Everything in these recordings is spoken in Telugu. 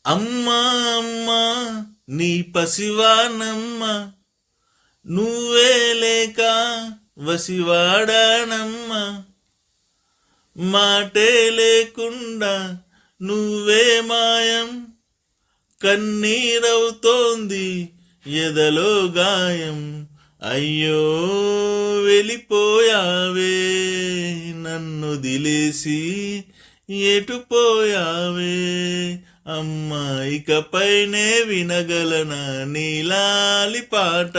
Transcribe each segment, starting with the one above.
అమ్మా అమ్మా నీ పసివానమ్మ, నువ్వే లేక వసివాడానమ్మ. మాటే లేకుండా నువ్వే మాయం, కన్నీరవుతోంది ఎదలో గాయం. అయ్యో వెళ్ళిపోయావే, నన్ను దిలేసి ఎటుపోయావే. అమ్మా ఇకపైనే వినగలనా నీలాలి పాట,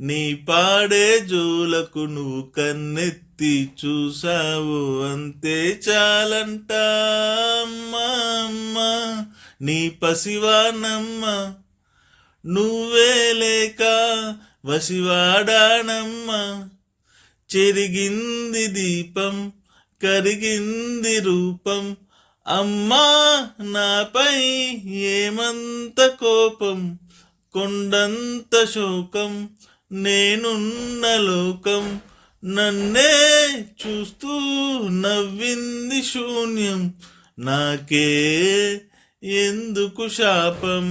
నీ పాడే జోలకు నువ్వు కన్నెత్తి చూసావు అంతే చాలంట. అమ్మా అమ్మా నీ పసివానమ్మ, నువ్వే లేక వసివాడానమ్మ. చెరిగింది దీపం, కరిగింది రూపం, అమ్మా నాపై ఏమంత కోపం. కొండంత శోకం నేనున్న లోకం, నన్నే చూస్తూ నవ్వింది శూన్యం. నాకే ఎందుకు శాపం,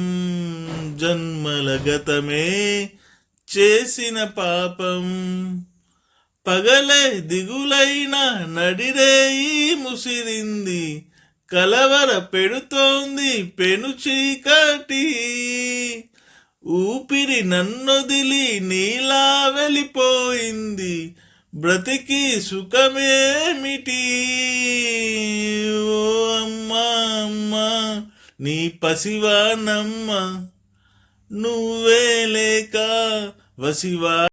జన్మల గతమే చేసిన పాపం. పగలే దిగులైన నడిరేయి ముసిరింది, కలవర పెడుతోంది పెను చీకటి. ఊపిరి నన్నొదిలి నీలా వెళ్ళిపోయింది, బ్రతికి సుఖమేమిటి. ఓ అమ్మా అమ్మా నీ పసివానమ్మ, నువ్వే లేక వసివా